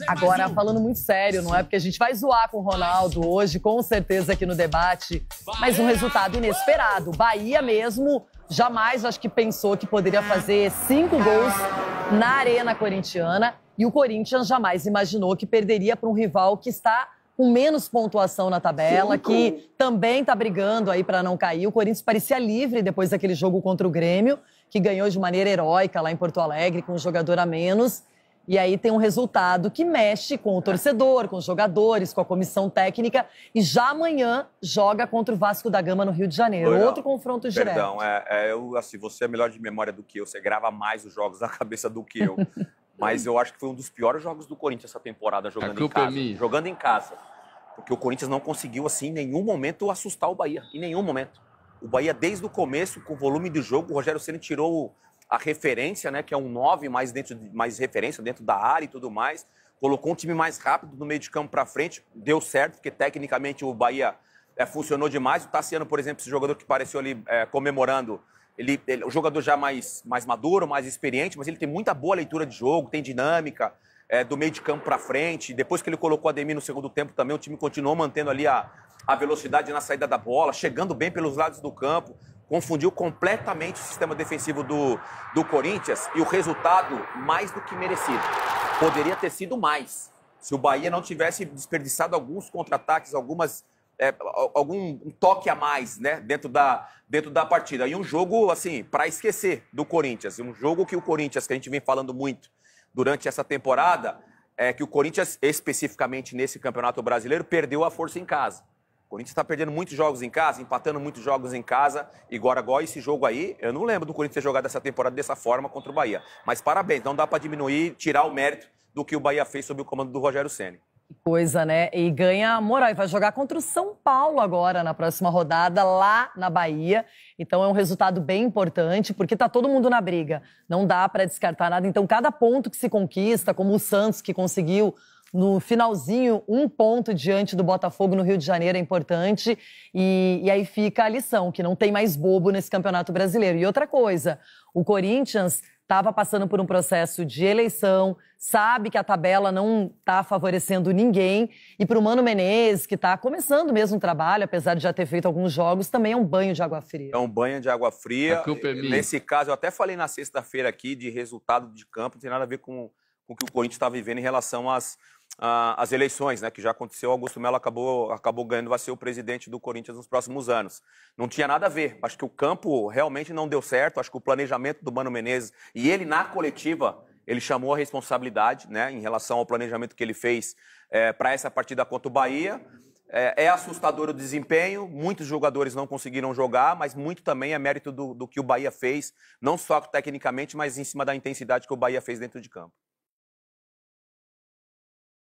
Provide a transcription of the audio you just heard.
Agora, falando muito sério, não é? Porque a gente vai zoar com o Ronaldo hoje, com certeza aqui no debate, mas um resultado inesperado. Bahia mesmo jamais, acho que pensou que poderia fazer 5 gols na Arena Corintiana, e o Corinthians jamais imaginou que perderia para um rival que está com menos pontuação na tabela, que também está brigando aí para não cair. O Corinthians parecia livre depois daquele jogo contra o Grêmio, que ganhou de maneira heróica lá em Porto Alegre, com um jogador a menos. E aí tem um resultado que mexe com o torcedor, com os jogadores, com a comissão técnica. E já amanhã joga contra o Vasco da Gama no Rio de Janeiro. Outro confronto direto. Perdão, assim, você é melhor de memória do que eu. Você grava mais os jogos na cabeça do que eu. Mas eu acho que foi um dos piores jogos do Corinthians essa temporada, jogando em casa. Jogando em casa. Porque o Corinthians não conseguiu, assim, em nenhum momento assustar o Bahia. Em nenhum momento. O Bahia, desde o começo, com o volume de jogo, o Rogério Ceni tirou a referência, né, que é um 9, mais referência dentro da área e tudo mais. Colocou um time mais rápido no meio de campo para frente. Deu certo, porque tecnicamente o Bahia funcionou demais. O Tassiano, por exemplo, esse jogador que apareceu ali comemorando, o jogador já mais maduro, mais experiente, mas ele tem muita boa leitura de jogo, tem dinâmica, do meio de campo para frente. Depois que ele colocou o Ademir no segundo tempo também, o time continuou mantendo ali a velocidade na saída da bola, chegando bem pelos lados do campo. Confundiu completamente o sistema defensivo do Corinthians e o resultado mais do que merecido. Poderia ter sido mais, se o Bahia não tivesse desperdiçado alguns contra-ataques, algum toque a mais, né, dentro da partida. E um jogo, assim, para esquecer do Corinthians. Um jogo que o Corinthians, que a gente vem falando muito durante essa temporada, que o Corinthians, especificamente nesse Campeonato Brasileiro, perdeu a força em casa. O Corinthians está perdendo muitos jogos em casa, empatando muitos jogos em casa. E agora esse jogo aí, eu não lembro do Corinthians ter jogado essa temporada dessa forma contra o Bahia. Mas parabéns, não dá para diminuir, tirar o mérito do que o Bahia fez sob o comando do Rogério Ceni. Que coisa, né? E ganha moral. E vai jogar contra o São Paulo agora, na próxima rodada, lá na Bahia. Então é um resultado bem importante, porque tá todo mundo na briga. Não dá para descartar nada. Então cada ponto que se conquista, como o Santos, que conseguiu no finalzinho, 1 ponto diante do Botafogo no Rio de Janeiro é importante. E aí fica a lição, que não tem mais bobo nesse Campeonato Brasileiro. E outra coisa, o Corinthians estava passando por um processo de eleição, sabe que a tabela não está favorecendo ninguém. E para o Mano Menezes, que está começando mesmo o trabalho, apesar de já ter feito alguns jogos, também é um banho de água fria. É um banho de água fria. Nesse caso, eu até falei na sexta-feira aqui de resultado de campo, não tem nada a ver com o que o Corinthians está vivendo em relação às eleições, né, que já aconteceu. Augusto Melo acabou ganhando, vai ser o presidente do Corinthians nos próximos anos. Não tinha nada a ver. Acho que o campo realmente não deu certo. Acho que o planejamento do Mano Menezes, e ele na coletiva, ele chamou a responsabilidade, né, em relação ao planejamento que ele fez para essa partida contra o Bahia. É assustador o desempenho, muitos jogadores não conseguiram jogar, mas muito também é mérito do que o Bahia fez, não só tecnicamente, mas em cima da intensidade que o Bahia fez dentro de campo.